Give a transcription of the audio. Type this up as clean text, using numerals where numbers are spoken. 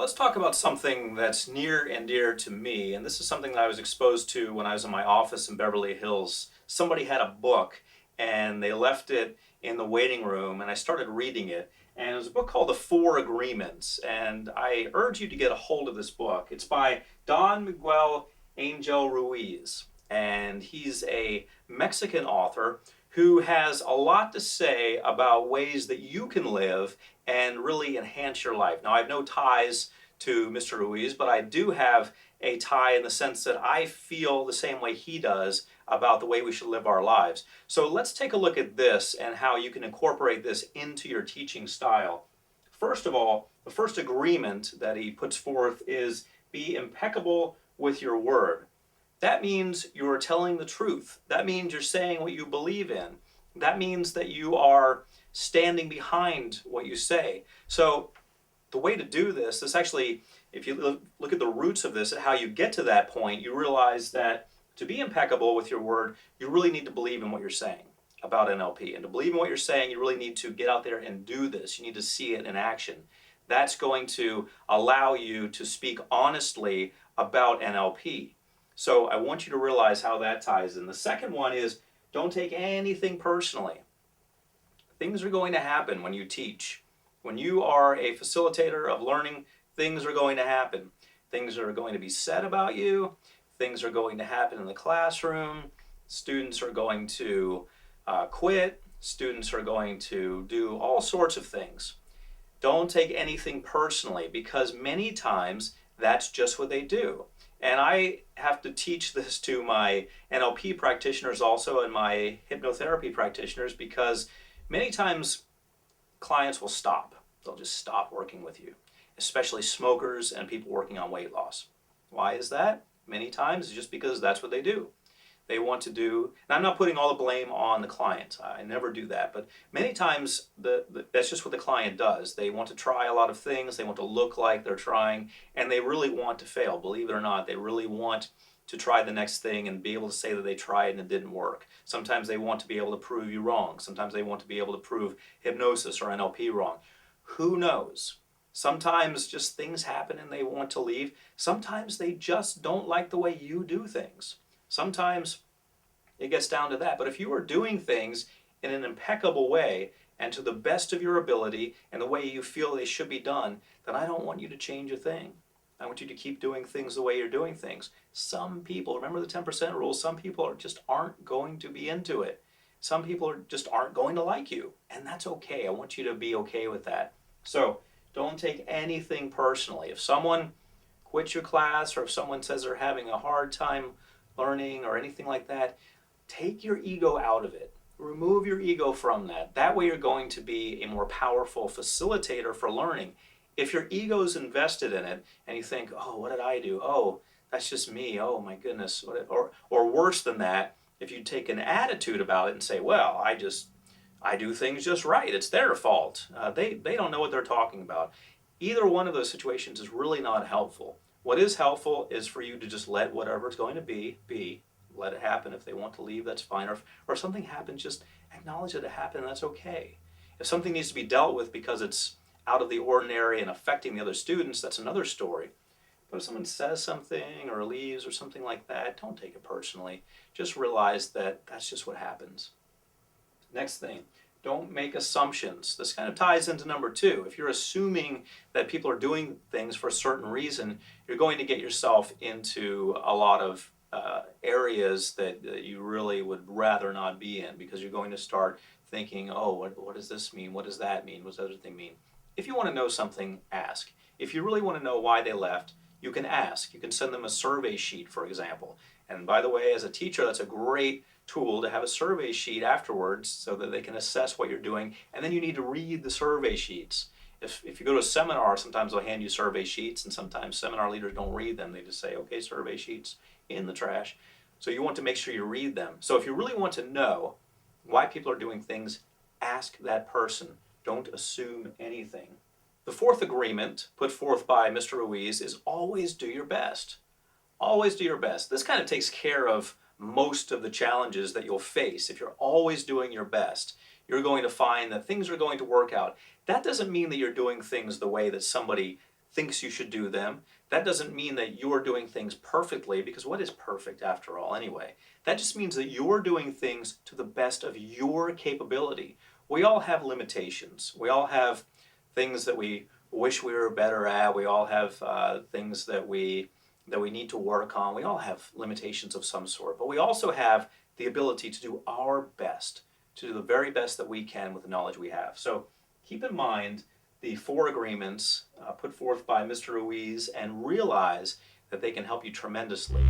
Let's talk about something that's near and dear to me, and this is something that I was exposed to when I was in my office in Beverly Hills. Somebody had a book and they left it in the waiting room, and I started reading it. And it was a book called The Four Agreements, and I urge you to get a hold of this book. It's by Don Miguel Ruiz, and he's a Mexican author who has a lot to say about ways that you can live and really enhance your life. Now, I have no ties to Mr. Ruiz, but I do have a tie in the sense that I feel the same way he does about the way we should live our lives. So let's take a look at this and how you can incorporate this into your teaching style. First of all, the first agreement that he puts forth is be impeccable with your word. That means you're telling the truth. That means you're saying what you believe in. That means that you are standing behind what you say. So the way to do this actually, if you look at the roots of this, at how you get to that point, you realize that to be impeccable with your word, you really need to believe in what you're saying about NLP. And to believe in what you're saying, you really need to get out there and do this. You need to see it in action. That's going to allow you to speak honestly about NLP. So I want you to realize how that ties in. The second one is don't take anything personally. Things are going to happen when you teach. When you are a facilitator of learning, things are going to happen. Things are going to be said about you. Things are going to happen in the classroom. Students are going to quit. Students are going to do all sorts of things. Don't take anything personally, because many times that's just what they do. And I have to teach this to my NLP practitioners also, and my hypnotherapy practitioners, because many times clients will stop. They'll just stop working with you, especially smokers and people working on weight loss. Why is that? Many times it's just because that's what they do. They want to do, and I'm not putting all the blame on the client. I never do that. But many times that's just what the client does. They want to try a lot of things. They want to look like they're trying, and they really want to fail. Believe it or not, they really want to try the next thing and be able to say that they tried and it didn't work. Sometimes they want to be able to prove you wrong. Sometimes they want to be able to prove hypnosis or NLP wrong. Who knows? Sometimes just things happen and they want to leave. Sometimes they just don't like the way you do things. Sometimes it gets down to that. But if you are doing things in an impeccable way and to the best of your ability and the way you feel they should be done, then I don't want you to change a thing. I want you to keep doing things the way you're doing things. Some people, remember the 10% rule, some people just aren't going to be into it. Some people just aren't going to like you, and that's okay. I want you to be okay with that. So don't take anything personally. If someone quits your class, or if someone says they're having a hard time learning or anything like that, take your ego out of it. Remove your ego from that. That way you're going to be a more powerful facilitator for learning. If your ego is invested in it and you think, oh, what did I do? Oh, that's just me. Oh my goodness. Or worse than that, if you take an attitude about it and say, well, I do things just right. It's their fault. They don't know what they're talking about. Either one of those situations is really not helpful. What is helpful is for you to just let whatever's going to be. Let it happen. If they want to leave, that's fine. Or if something happens, just acknowledge that it happened, and that's okay. If something needs to be dealt with because it's out of the ordinary and affecting the other students, that's another story. But if someone says something or leaves or something like that, don't take it personally. Just realize that that's just what happens. Next thing, don't make assumptions. This kind of ties into number 2. If you're assuming that people are doing things for a certain reason, you're going to get yourself into a lot of areas that you really would rather not be in, because you're going to start thinking, oh, what does this mean? What does that mean? What does the other thing mean? If you want to know something, ask. If you really want to know why they left, you can ask. You can send them a survey sheet, for example. And by the way, as a teacher, that's a great tool to have a survey sheet afterwards so that they can assess what you're doing. And then you need to read the survey sheets. If you go to a seminar, sometimes they'll hand you survey sheets, and sometimes seminar leaders don't read them. They just say, okay, survey sheets in the trash. So you want to make sure you read them. So if you really want to know why people are doing things, ask that person. Don't assume anything. The fourth agreement put forth by Mr. Ruiz is always do your best. Always do your best. This kind of takes care of most of the challenges that you'll face. If you're always doing your best, you're going to find that things are going to work out. That doesn't mean that you're doing things the way that somebody thinks you should do them. That doesn't mean that you're doing things perfectly, because what is perfect after all anyway? That just means that you're doing things to the best of your capability. We all have limitations. We all have things that we wish we were better at. We all have things that we need to work on. We all have limitations of some sort, but we also have the ability to do our best, to do the very best that we can with the knowledge we have. So keep in mind the 4 agreements put forth by Mr. Ruiz, and realize that they can help you tremendously.